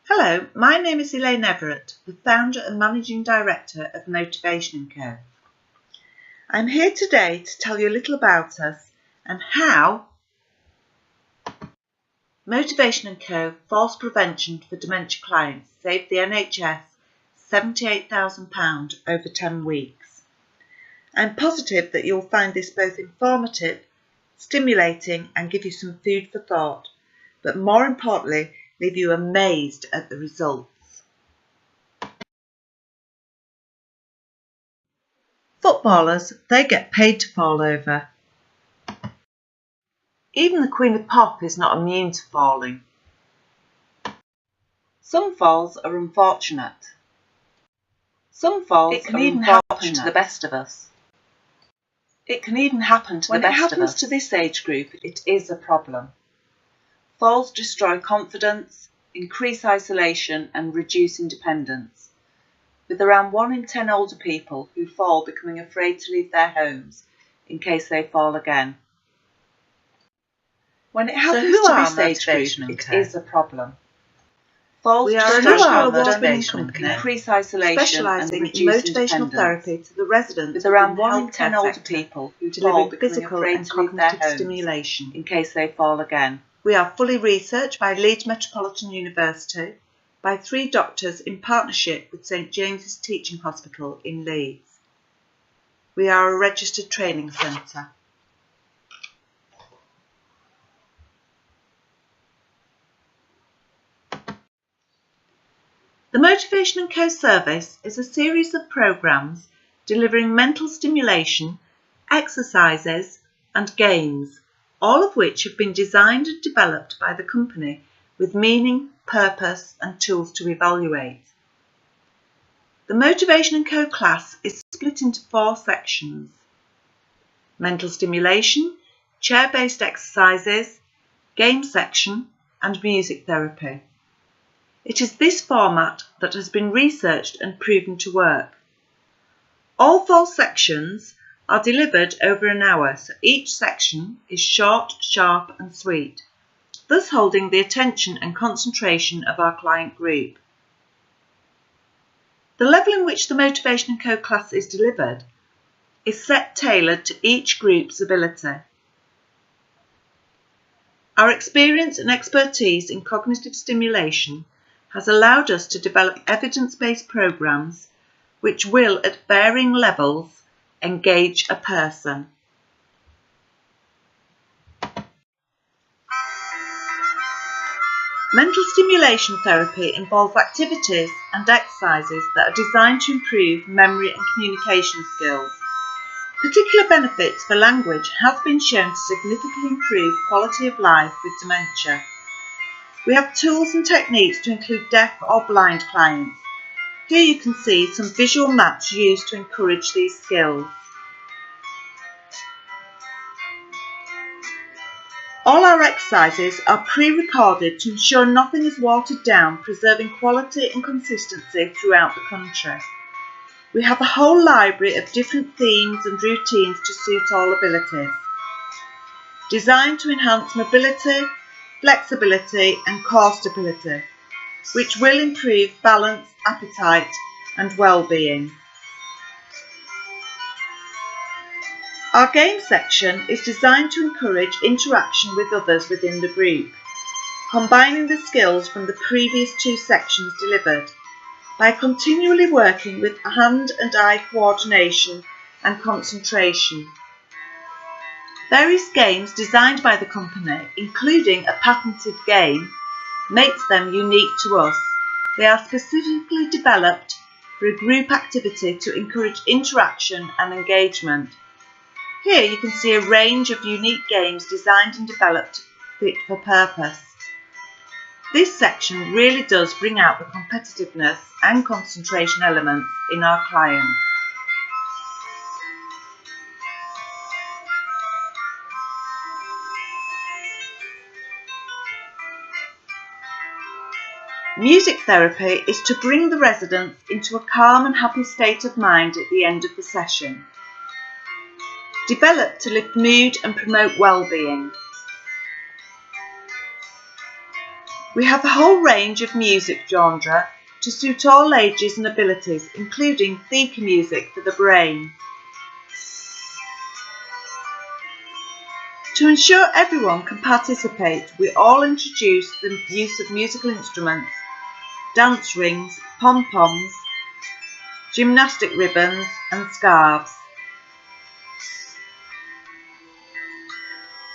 Hello, my name is Elaine Everett, the founder and managing director of Motivation & Co. I'm here today to tell you a little about us and how Motivation & Co. Falls Prevention for Dementia clients saved the NHS £78,000 over 10 weeks. I'm positive that you'll find this both informative, stimulating and give you some food for thought, but more importantly, leave you amazed at the results. Footballers, they get paid to fall over. Even the Queen of Pop is not immune to falling. Some falls are unfortunate. Some falls can even happen to the best of us. It can even happen to the best of us. When it happens to this age group, it is a problem. Falls destroy confidence, increase isolation and reduce independence, with around 1 in 10 older people who fall becoming afraid to leave their homes in case they fall again. When it happens to this age group, it is a problem. Falls destroy confidence, increase isolation and reduce motivational therapy to the residents with around 1 in 10 older people who fall becoming afraid to leave their homes stimulation in case they fall again. We are fully researched by Leeds Metropolitan University by 3 doctors in partnership with St James's Teaching Hospital in Leeds. We are a registered training centre. The Motivation & Co service is a series of programmes delivering mental stimulation, exercises and games, all of which have been designed and developed by the company with meaning, purpose and tools to evaluate. The Motivation & Co class is split into 4 sections: mental stimulation, chair-based exercises, game section and music therapy. It is this format that has been researched and proven to work. All 4 sections are delivered over an hour, so each section is short, sharp and sweet, thus holding the attention and concentration of our client group. The level in which the Motivation & Co class is delivered is set tailored to each group's ability. Our experience and expertise in cognitive stimulation has allowed us to develop evidence-based programmes which will, at varying levels, engage a person. Mental stimulation therapy involves activities and exercises that are designed to improve memory and communication skills. Particular benefits for language have been shown to significantly improve quality of life with dementia. We have tools and techniques to include deaf or blind clients. Here you can see some visual maps used to encourage these skills. All our exercises are pre-recorded to ensure nothing is watered down, preserving quality and consistency throughout the country. We have a whole library of different themes and routines to suit all abilities, designed to enhance mobility, flexibility and core stability, which will improve balance, appetite and well-being. Our game section is designed to encourage interaction with others within the group, combining the skills from the previous 2 sections delivered by continually working with hand and eye coordination and concentration. Various games designed by the company, including a patented game, makes them unique to us. They are specifically developed for a group activity to encourage interaction and engagement. Here you can see a range of unique games designed and developed fit for purpose. This section really does bring out the competitiveness and concentration elements in our clients. Music therapy is to bring the residents into a calm and happy state of mind at the end of the session. Developed to lift mood and promote well-being. We have a whole range of music genre to suit all ages and abilities, including Theta music for the brain. To ensure everyone can participate, we all introduce the use of musical instruments, dance rings, pom-poms, gymnastic ribbons and scarves.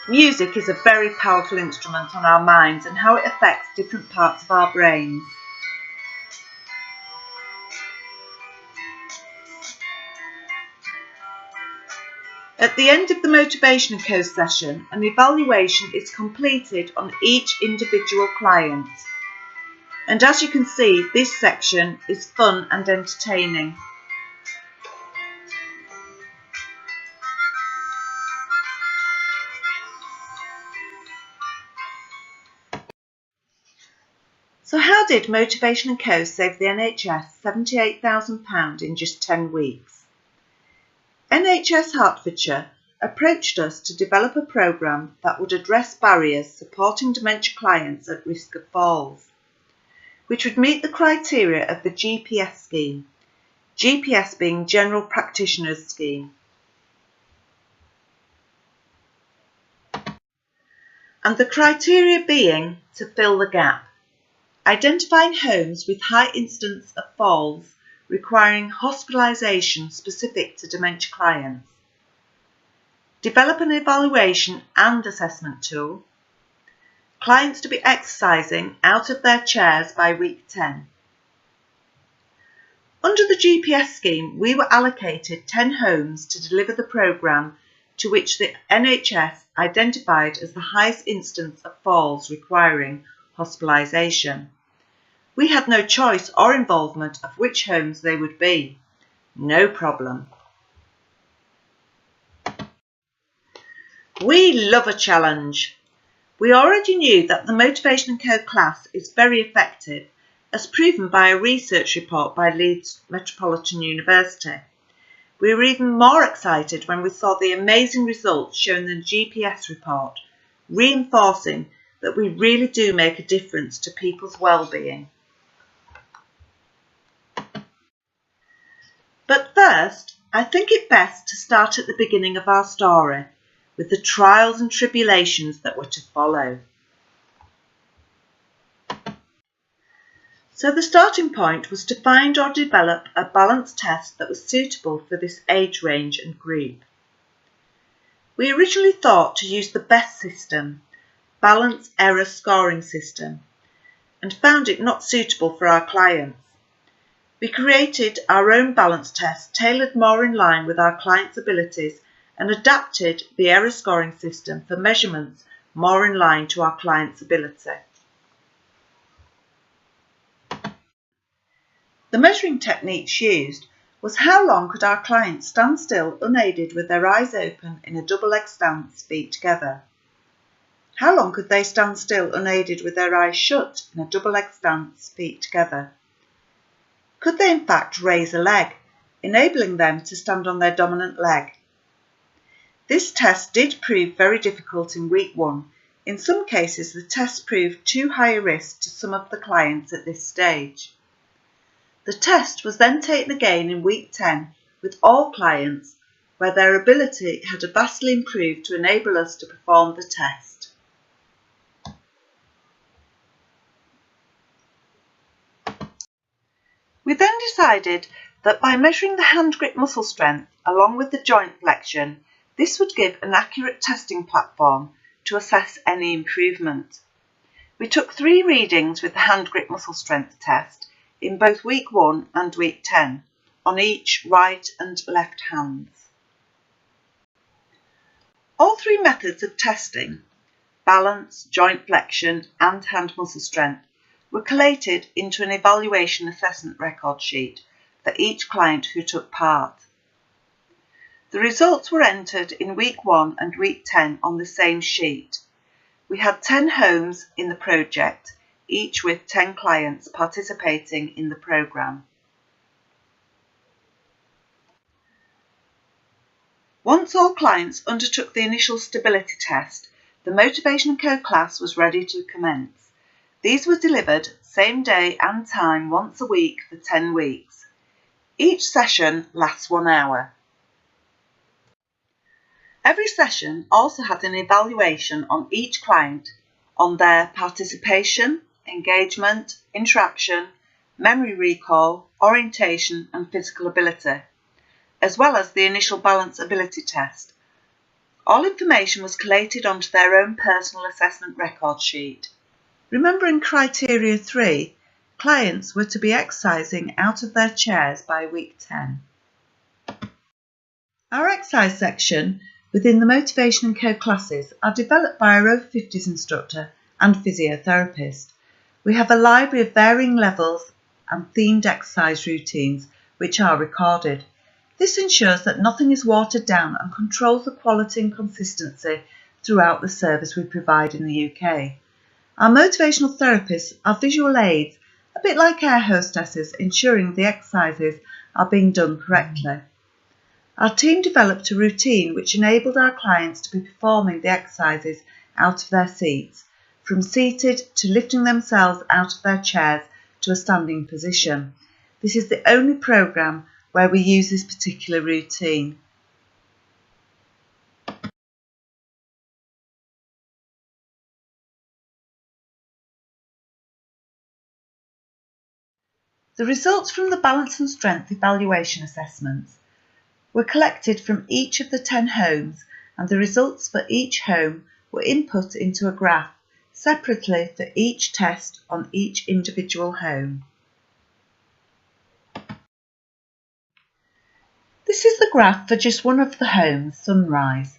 Music is a very powerful instrument on our minds and how it affects different parts of our brains. At the end of the Motivation & Co session, an evaluation is completed on each individual client. And as you can see, this section is fun and entertaining. So how did Motivation & Co save the NHS £78,000 in just 10 weeks? NHS Hertfordshire approached us to develop a programme that would address barriers supporting dementia clients at risk of falls, which would meet the criteria of the GPS scheme, GPS being General Practitioners Scheme. And the criteria being to fill the gap, identifying homes with high incidence of falls requiring hospitalisation specific to dementia clients, develop an evaluation and assessment tool, clients to be exercising out of their chairs by week 10. Under the GPS scheme, we were allocated 10 homes to deliver the programme to which the NHS identified as the highest instance of falls requiring hospitalisation. We had no choice or involvement of which homes they would be. No problem. We love a challenge. We already knew that the Motivation & Co class is very effective, as proven by a research report by Leeds Metropolitan University. We were even more excited when we saw the amazing results shown in the GPS report, reinforcing that we really do make a difference to people's well-being. But first, I think it best to start at the beginning of our story, with the trials and tribulations that were to follow. So the starting point was to find or develop a balanced test that was suitable for this age range and group. We originally thought to use the BEST system, Balance Error Scoring System, and found it not suitable for our clients. We created our own balance test tailored more in line with our clients' abilities and adapted the error scoring system for measurements more in line to our clients' ability. The measuring techniques used was how long could our clients stand still unaided with their eyes open in a double-leg stance, feet together. How long could they stand still unaided with their eyes shut in a double-leg stance, feet together? Could they in fact raise a leg, enabling them to stand on their dominant leg? This test did prove very difficult in week 1. In some cases, the test proved too high a risk to some of the clients at this stage. The test was then taken again in week 10 with all clients, where their ability had vastly improved to enable us to perform the test. We then decided that by measuring the hand grip muscle strength along with the joint flexion, this would give an accurate testing platform to assess any improvement. We took 3 readings with the hand grip muscle strength test in both week 1 and week 10 on each right and left hands. All 3 methods of testing, balance, joint flexion and hand muscle strength, were collated into an evaluation assessment record sheet for each client who took part. The results were entered in week 1 and week 10 on the same sheet. We had 10 homes in the project, each with 10 clients participating in the programme. Once all clients undertook the initial stability test, the Motivation & Co class was ready to commence. These were delivered same day and time once a week for 10 weeks. Each session lasts 1 hour. Every session also had an evaluation on each client on their participation, engagement, interaction, memory recall, orientation and physical ability, as well as the initial balance ability test. All information was collated onto their own personal assessment record sheet. Remembering criteria 3, clients were to be exercising out of their chairs by week 10. Our exercise section within the Motivation & Co classes are developed by our over 50s instructor and physiotherapist. We have a library of varying levels and themed exercise routines which are recorded. This ensures that nothing is watered down and controls the quality and consistency throughout the service we provide in the UK. Our motivational therapists are visual aids, a bit like air hostesses, ensuring the exercises are being done correctly. Our team developed a routine which enabled our clients to be performing the exercises out of their seats, from seated to lifting themselves out of their chairs to a standing position. This is the only programme where we use this particular routine. The results from the balance and strength evaluation assessments were collected from each of the 10 homes, and the results for each home were input into a graph separately for each test on each individual home. This is the graph for just one of the homes, Sunrise.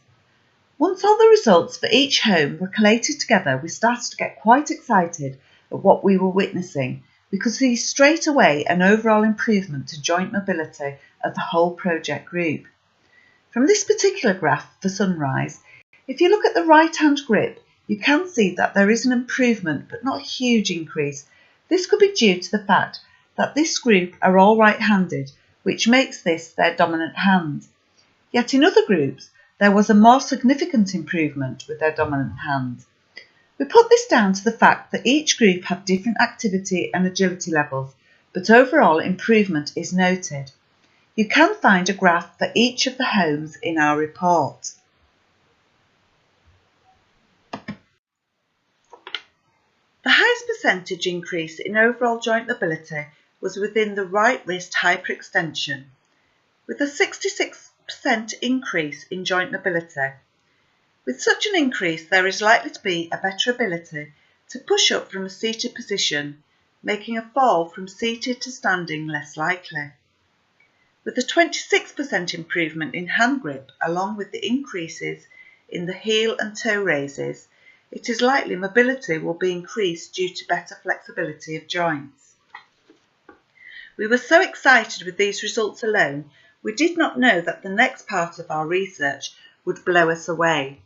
Once all the results for each home were collated together, we started to get quite excited at what we were witnessing. We could see straight away an overall improvement to joint mobility of the whole project group. From this particular graph for Sunrise, if you look at the right-hand grip, you can see that there is an improvement, but not a huge increase. This could be due to the fact that this group are all right-handed, which makes this their dominant hand. Yet in other groups, there was a more significant improvement with their dominant hand. We put this down to the fact that each group had different activity and agility levels, but overall improvement is noted. You can find a graph for each of the homes in our report. The highest percentage increase in overall joint mobility was within the right wrist hyperextension, with a 66% increase in joint mobility. With such an increase, there is likely to be a better ability to push up from a seated position, making a fall from seated to standing less likely. With a 26% improvement in hand grip, along with the increases in the heel and toe raises, it is likely mobility will be increased due to better flexibility of joints. We were so excited with these results alone, we did not know that the next part of our research would blow us away.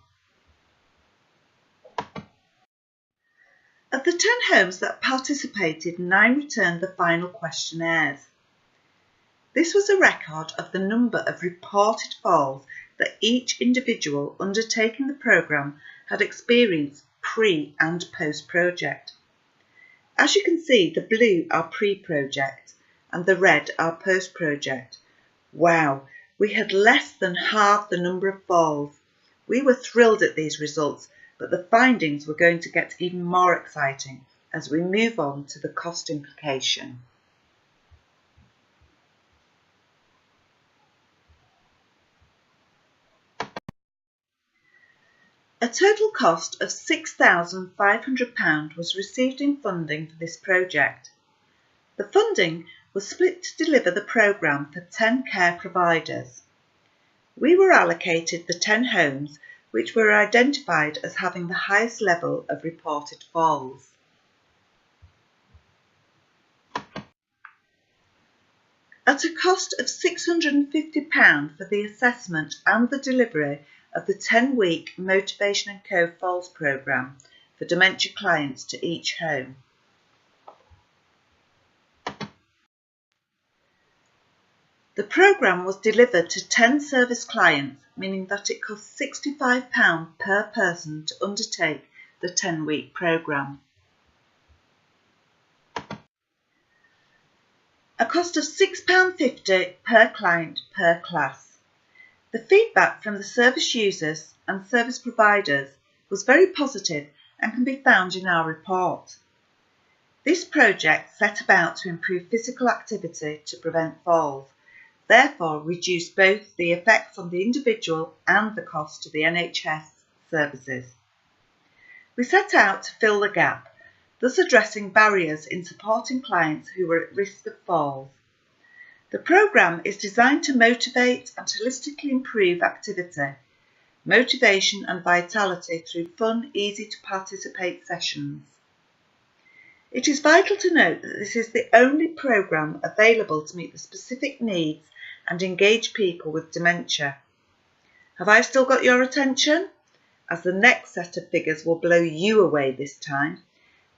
Of the 10 homes that participated, 9 returned the final questionnaires. This was a record of the number of reported falls that each individual undertaking the programme had experienced pre- and post-project. As you can see, the blue are pre-project and the red are post-project. Wow, we had less than half the number of falls. We were thrilled at these results, but the findings were going to get even more exciting as we move on to the cost implication. A total cost of £6,500 was received in funding for this project. The funding was split to deliver the programme for 10 care providers. We were allocated the 10 homes which were identified as having the highest level of reported falls. At a cost of £650 for the assessment and the delivery of the 10-week Motivation & Co Falls programme for dementia clients to each home. The programme was delivered to 10 service clients, meaning that it cost £65 per person to undertake the 10-week programme. a cost of £6.50 per client per class. The feedback from the service users and service providers was very positive and can be found in our report. This project set about to improve physical activity to prevent falls, therefore reduce both the effects on the individual and the cost to the NHS services. We set out to fill the gap, thus addressing barriers in supporting clients who were at risk of falls. The programme is designed to motivate and holistically improve activity, motivation and vitality through fun, easy to participate sessions. It is vital to note that this is the only programme available to meet the specific needs and engage people with dementia. Have I still got your attention? As the next set of figures will blow you away this time,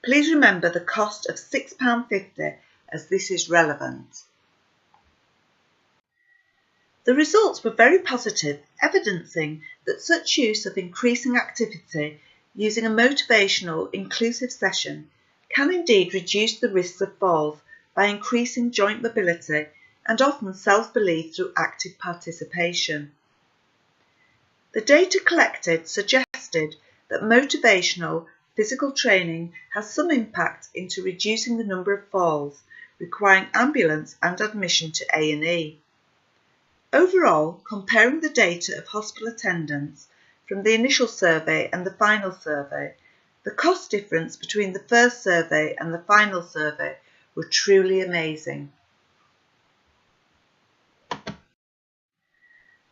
please remember the cost of £6.50 as this is relevant. The results were very positive, evidencing that such use of increasing activity using a motivational, inclusive session can indeed reduce the risks of falls by increasing joint mobility and often self-belief through active participation. The data collected suggested that motivational physical training has some impact into reducing the number of falls, requiring ambulance and admission to A&E. Overall, comparing the data of hospital attendance from the initial survey and the final survey, the cost difference between the first survey and the final survey were truly amazing.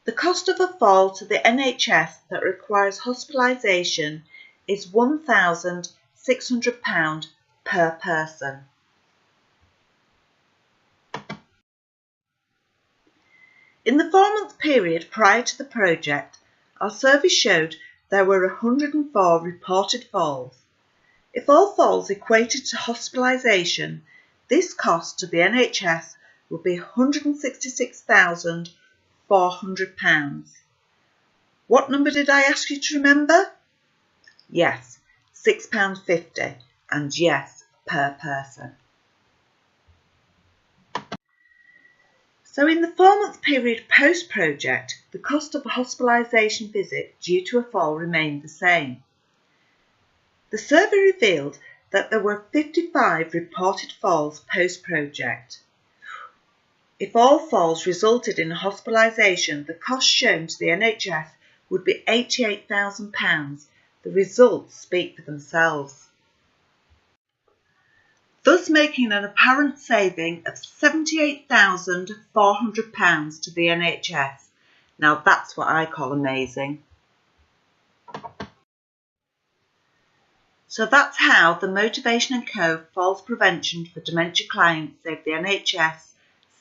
The cost of a fall to the NHS that requires hospitalisation is £1,600 per person. In the 4-month period prior to the project, our survey showed there were 104 reported falls. If all falls equated to hospitalisation, this cost to the NHS would be £166,400. What number did I ask you to remember? Yes, £6.50, and yes, per person. So in the 4-month period post-project, the cost of a hospitalisation visit due to a fall remained the same. The survey revealed that there were 55 reported falls post-project. If all falls resulted in a hospitalisation, the cost shown to the NHS would be £88,000. The results speak for themselves, thus making an apparent saving of £78,400 to the NHS. Now that's what I call amazing. So that's how the Motivation & Co Falls Prevention for Dementia clients saved the NHS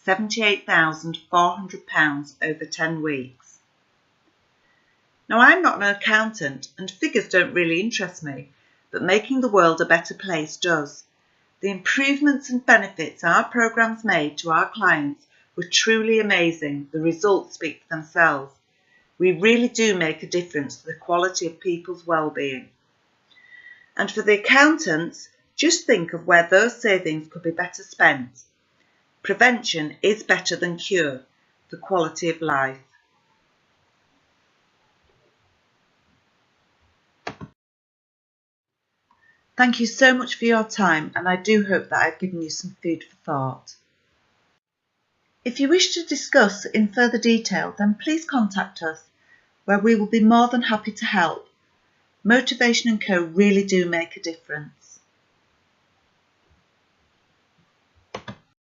£78,400 over 10 weeks. Now I'm not an accountant and figures don't really interest me, but making the world a better place does. The improvements and benefits our programmes made to our clients were truly amazing. The results speak for themselves. We really do make a difference to the quality of people's well-being. And for the accountants, just think of where those savings could be better spent. Prevention is better than cure for quality of life. Thank you so much for your time, and I do hope that I've given you some food for thought. If you wish to discuss in further detail, then please contact us, where we will be more than happy to help. Motivation & Co really do make a difference.